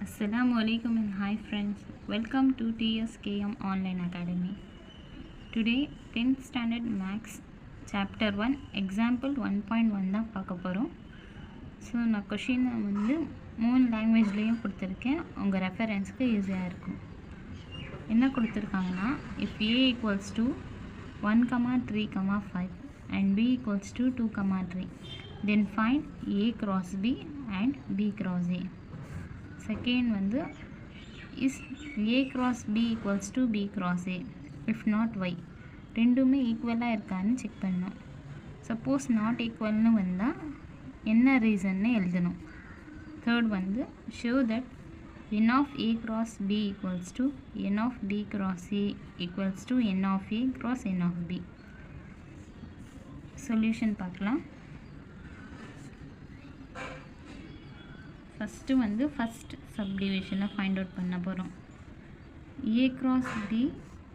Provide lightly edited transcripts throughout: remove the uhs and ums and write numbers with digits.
Assalamualaikum and hi friends. Welcome to TSKM Online Academy. Today 10th Standard Maths Chapter 1 Example 1.1 தான் பார்க்க போகிறோம். So நான் கொஷினை வந்து 3 லாங்குவேஜ்லேயும் கொடுத்துருக்கேன். உங்கள் ரெஃபரன்ஸ்க்கு ஈஸியாக இருக்கும். என்ன கொடுத்துருக்காங்கன்னா if a equals to 1, 3, 5 and b equals to 2, 3 then find a cross b and b cross a. Second வந்து is A cross B equals to B cross A if not why ரெண்டுமே ஈக்குவலாக இருக்கான்னு செக் பண்ணணும். Suppose not ஈக்குவல்னு வந்தால் என்ன ரீசன்னு எழுதணும். Third வந்து show that N of A cross B equals to N of B cross A equals to N of A cross N of B. Solution பார்க்கலாம். First வந்து ஃபஸ்ட் சப்டிவிஷனை ஃபைண்ட் அவுட் பண்ண போகிறோம். A cross B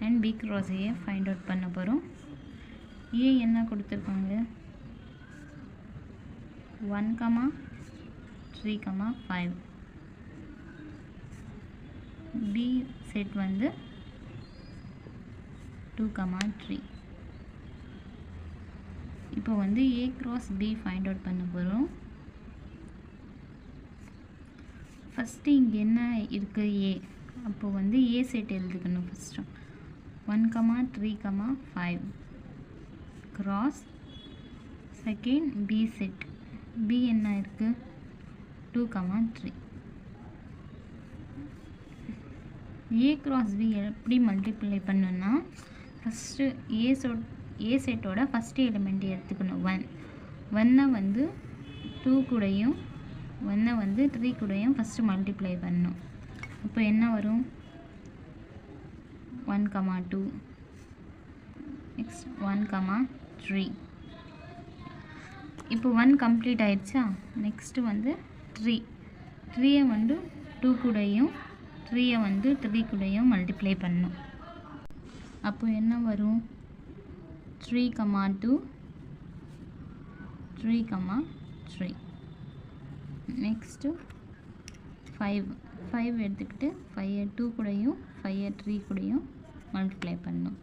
and B cross A find out பண்ண போகிறோம். ஏ என்ன கொடுத்துருக்காங்க 1, 3, 5. B set வந்து 2, 3. இப்போ வந்து A cross B find out பண்ண போகிறோம். ஃபஸ்ட்டு இங்கே என்ன இருக்குது ஏ, அப்போது வந்து ஏ செட் எழுதுக்கணும். First 1, 3, 5 cross second B set. B என்ன இருக்குது 2, 3. ஏ க்ராஸ் பி எப்படி மல்டிப்ளை பண்ணணுன்னா ஃபஸ்ட்டு ஏ செட்டோட ஃபஸ்ட்டு எலிமெண்ட் எடுத்துக்கணும் 1 வந்து 2 கூடயும் 1 வந்து 3 கூடயும் ஃபஸ்ட்டு மல்டிப்ளை பண்ணணும். அப்போ என்ன வரும் 1, 2 நெக்ஸ்ட் 1, 3. இப்போ 1 கம்ப்ளீட் ஆயிடுச்சா. நெக்ஸ்ட்டு வந்து 3 வந்து 2 கூடயும் 3 வந்து 3 கூடயும் மல்டிப்ளை பண்ணணும். அப்போ என்ன வரும் 3, 2 3, 3. நெக்ஸ்ட்டு 5 எடுத்துக்கிட்டு 5 2 கூடயும் 5 3 கூடயும் மல்டிப்ளை பண்ணணும்.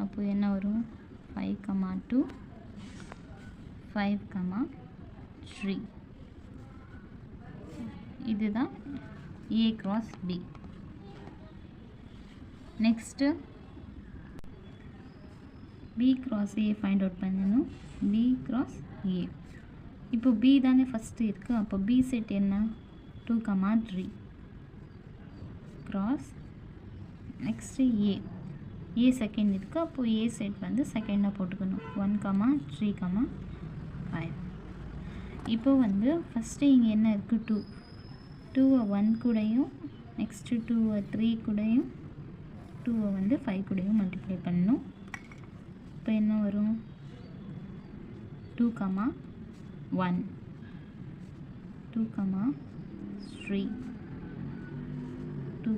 அப்போ என்ன வரும் 5, 2 5, 3. இதுதான் A cross B. Next B cross A find out பண்ணணும். பி க்ராஸ் ஏ இப்போ பி தானே ஃபஸ்ட்டு இருக்குது. அப்போ பி செட் என்ன 2, 3 க்ராஸ் நெக்ஸ்ட்டு ஏ செகண்ட் இருக்குது. அப்போது ஏ செட் வந்து செகண்டாக போட்டுக்கணும் 1, 3, 5. இப்போ வந்து ஃபஸ்ட்டு இங்கே என்ன இருக்குது 2 1 கூடயும் நெக்ஸ்ட்டு 2 3 கூடயும் 2 வந்து 5 கூடயும் மல்டிப்ளை பண்ணணும். இப்போ என்ன வரும் 2, 1 2, 3 2,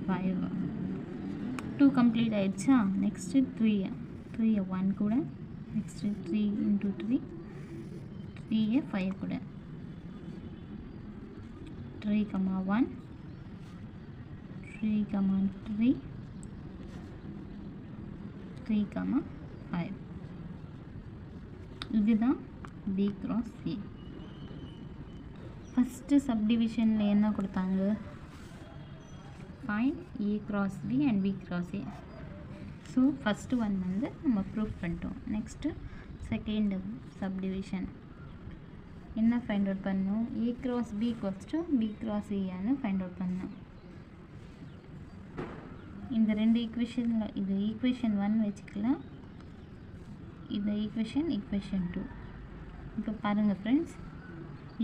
5. 2 கம்ப்ளீட் ஆயிடுச்சா. நெக்ஸ்ட்டு 3 1 கூட நெக்ஸ்ட்டு 3 × 3 3 5 கூட 3, 1 3, 3 3, 5. இதுதான் பி க்ராஸ் ஏ. ஃபஸ்ட்டு சப்டிவிஷனில் என்ன கொடுத்தாங்க find A cross B and B cross A. So first one வந்து நம்ம ப்ரூஃப் பண்ணிட்டோம். நெக்ஸ்ட்டு செகண்ட் சப்டிவிஷன் என்ன ஃபைண்ட் அவுட் பண்ணணும் A cross B equals to B cross ஏன்னு ஃபைண்ட் அவுட் பண்ணணும். இந்த ரெண்டு ஈக்குவேஷனில் இது ஈக்குவேஷன் 1 வச்சுக்கலாம், இது ஈக்குவேஷன் 2. இப்போ பாருங்கள் ஃப்ரெண்ட்ஸ்,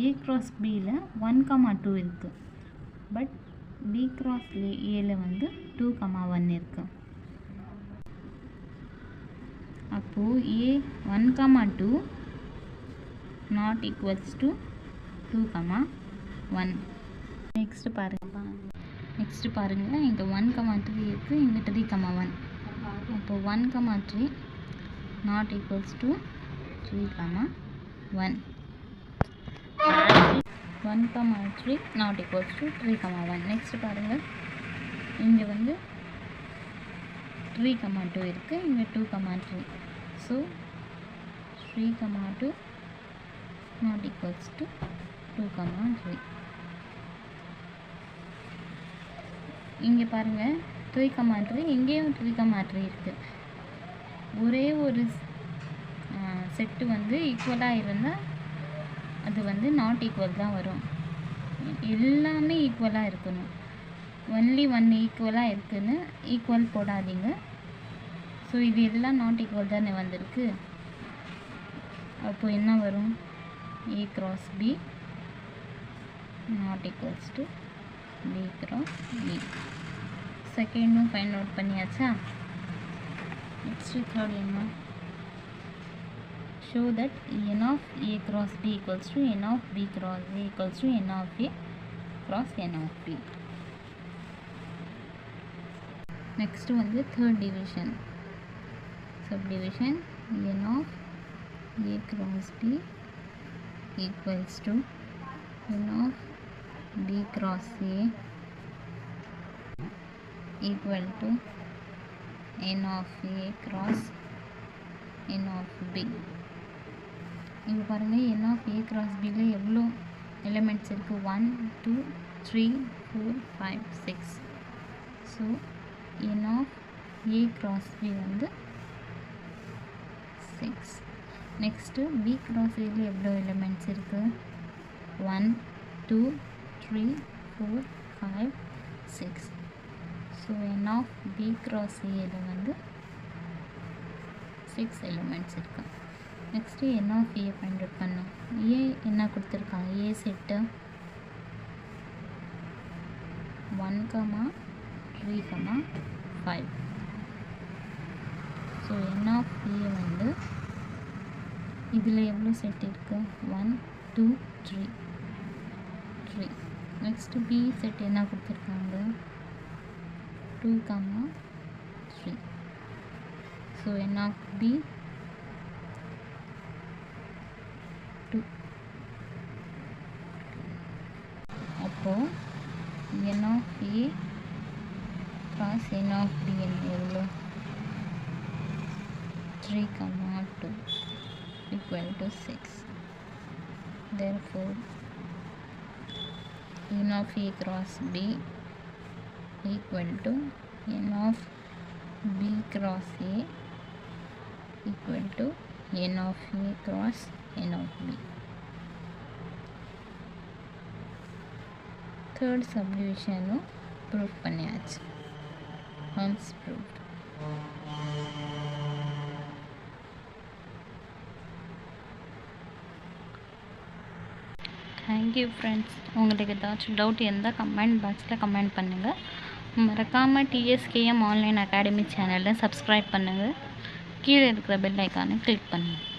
ஏ க்ராஸ் பியில் 1, 2 இருக்குது. பட் பி க்ராஸ் ஏல வந்து 2, 1 இருக்குது. அப்போது ஏ 1, 2 நாட் ஈக்குவல்ஸ் டு 2, 1. நெக்ஸ்ட்டு பாருங்கள் இங்கே 1, 3 இருக்குது, இங்கே 3, 1. அப்போது 1, 3 not equals to 3, 1. 1, 3 not equals to 3, 1. Next பாருங்கள், இங்கே வந்து 3, 2 இருக்குது, இங்கே 2, 3. So 3, 2 not equals to 2, 3. இங்கே பாருங்கள் 3, 3, இங்கேயும் 3, 3 இருக்குது. ஒரே ஒரு செட்டு வந்து ஈக்குவலாக இருந்தால் அது வந்து நாட் ஈக்குவல் தான் வரும். எல்லாமே ஈக்குவலாக இருக்கணும். ஒன்லி ஒன் ஈக்குவலாக இருக்குன்னு ஈக்குவல் போடாதீங்க. ஸோ இது எல்லாம் நாட் ஈக்குவல் தானே வந்திருக்கு. அப்போ என்ன வரும்? A cross B not equals to B cross B. செகண்டும் ஃபைண்ட் அவுட் பண்ணியாச்சா? நெக்ஸ்ட் தேர்ட் என்ன? show that n of A cross B equals to n of B cross A equals to n of A cross n of B. Next வந்து third division. Subdivision n of A cross B equals to n of B cross A equal to n of A cross n of B. இங்கே பாருங்கள், n of A cross Bயில் எவ்வளோ elements இருக்குது? 1, 2, 3, 4, 5, 6. So n of A cross B வந்து 6. Next B cross Aயில் எவ்வளோ elements இருக்குது? 1, 2, 3, 4, 5, 6. So n of B cross Aயில் வந்து 6 elements இருக்குது. Next n of A find out பண்ணோம். A என்ன கொடுத்துருக்காங்க? A set 1, 3, 5. So n of A வந்து இதில் எவ்வளோ செட் இருக்குது? 1, 2, 3. நெக்ஸ்ட்டு B செட் என்ன கொடுத்துருக்காங்க? 2, 3. So n of B 2. அப்போது n of A cross n of B எவ்வளோ? 3, 2 equal to 6. Therefore n of A cross B equal to n of B cross A equal to n of A cross n of B. Third subdivision proof பண்ணியாச்சு. Hence proved. Thank you friends. உங்களுக்கு ஏதாச்சும் doubt இருந்தால் comment பாக்ஸில் comment பண்ணுங்கள். மறக்காமல் TSKM online academy சேனலில் subscribe பண்ணுங்கள். கீழே இருக்கிற பெல் ஐக்கானை கிளிக் பண்ணுங்கள்.